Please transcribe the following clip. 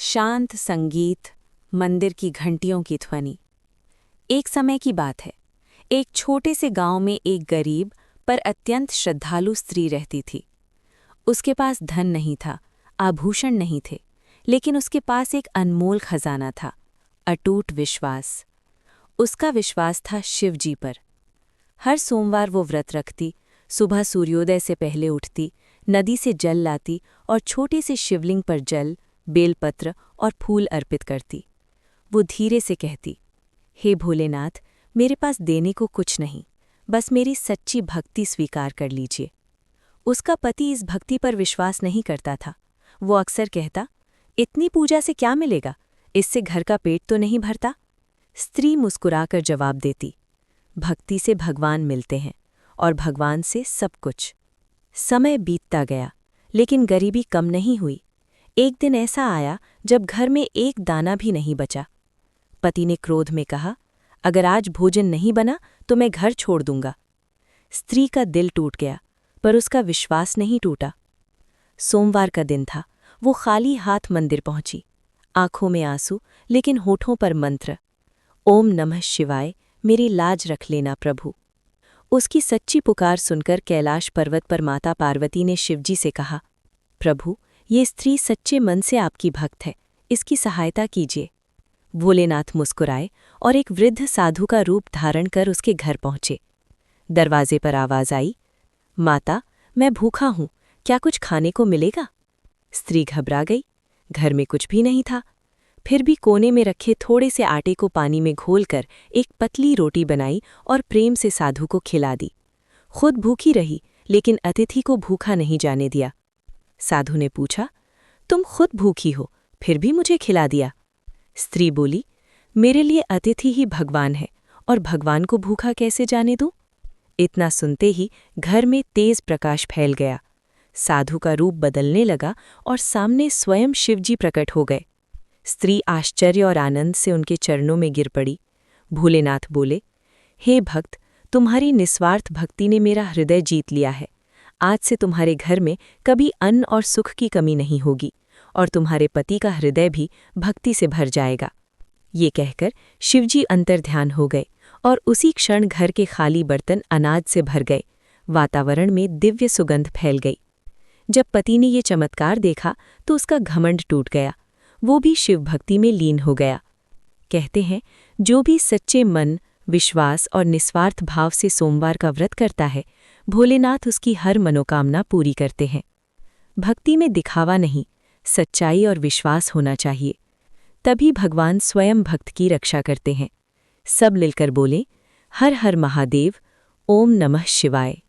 शांत संगीत, मंदिर की घंटियों की ध्वनि। एक समय की बात है। एक छोटे से गांव में एक गरीब पर अत्यंत श्रद्धालु स्त्री रहती थी। उसके पास धन नहीं था, आभूषण नहीं थे, लेकिन उसके पास एक अनमोल खजाना था, अटूट विश्वास। उसका विश्वास था शिव जी पर। हर सोमवार वो व्रत रखती, सुबह सूर्योदय से पहले उठती, नदी से जल लाती और छोटे से शिवलिंग पर जल, बेलपत्र और फूल अर्पित करती। वो धीरे से कहती, हे भोलेनाथ, मेरे पास देने को कुछ नहीं, बस मेरी सच्ची भक्ति स्वीकार कर लीजिए। उसका पति इस भक्ति पर विश्वास नहीं करता था। वो अक्सर कहता, इतनी पूजा से क्या मिलेगा, इससे घर का पेट तो नहीं भरता। स्त्री मुस्कुराकर जवाब देती, भक्ति से भगवान मिलते हैं और भगवान से सब कुछ। समय बीतता गया, लेकिन गरीबी कम नहीं हुई। एक दिन ऐसा आया जब घर में एक दाना भी नहीं बचा। पति ने क्रोध में कहा, अगर आज भोजन नहीं बना तो मैं घर छोड़ दूंगा। स्त्री का दिल टूट गया, पर उसका विश्वास नहीं टूटा। सोमवार का दिन था। वो खाली हाथ मंदिर पहुंची, आंखों में आंसू, लेकिन होठों पर मंत्र, ओम नमः शिवाय, मेरी लाज रख लेना प्रभु। उसकी सच्ची पुकार सुनकर कैलाश पर्वत पर माता पार्वती ने शिवजी से कहा, प्रभु, ये स्त्री सच्चे मन से आपकी भक्त है, इसकी सहायता कीजिए। भोलेनाथ मुस्कुराए और एक वृद्ध साधु का रूप धारण कर उसके घर पहुंचे। दरवाजे पर आवाज आई, माता, मैं भूखा हूं, क्या कुछ खाने को मिलेगा? स्त्री घबरा गई, घर में कुछ भी नहीं था। फिर भी कोने में रखे थोड़े से आटे को पानी में घोलकर एक पतली रोटी बनाई और प्रेम से साधु को खिला दी। खुद भूखी रही, लेकिन अतिथि को भूखा नहीं जाने दिया। साधु ने पूछा, तुम खुद भूखी हो, फिर भी मुझे खिला दिया? स्त्री बोली, मेरे लिए अतिथि ही भगवान है, और भगवान को भूखा कैसे जाने दूं? इतना सुनते ही घर में तेज प्रकाश फैल गया। साधु का रूप बदलने लगा और सामने स्वयं शिवजी प्रकट हो गए। स्त्री आश्चर्य और आनंद से उनके चरणों में गिर पड़ी। भोलेनाथ बोले, हे भक्त, तुम्हारी निस्वार्थ भक्ति ने मेरा हृदय जीत लिया है। आज से तुम्हारे घर में कभी अन्न और सुख की कमी नहीं होगी, और तुम्हारे पति का हृदय भी भक्ति से भर जाएगा। ये कहकर शिवजी अंतर्ध्यान हो गए और उसी क्षण घर के खाली बर्तन अनाज से भर गए। वातावरण में दिव्य सुगंध फैल गई। जब पति ने ये चमत्कार देखा तो उसका घमंड टूट गया। वो भी शिव भक्ति में लीन हो गया। कहते हैं, जो भी सच्चे मन, विश्वास और निस्वार्थ भाव से सोमवार का व्रत करता है, भोलेनाथ उसकी हर मनोकामना पूरी करते हैं। भक्ति में दिखावा नहीं, सच्चाई और विश्वास होना चाहिए। तभी भगवान स्वयं भक्त की रक्षा करते हैं। सब मिलकर बोलें, हर हर महादेव, ओम नमः शिवाय।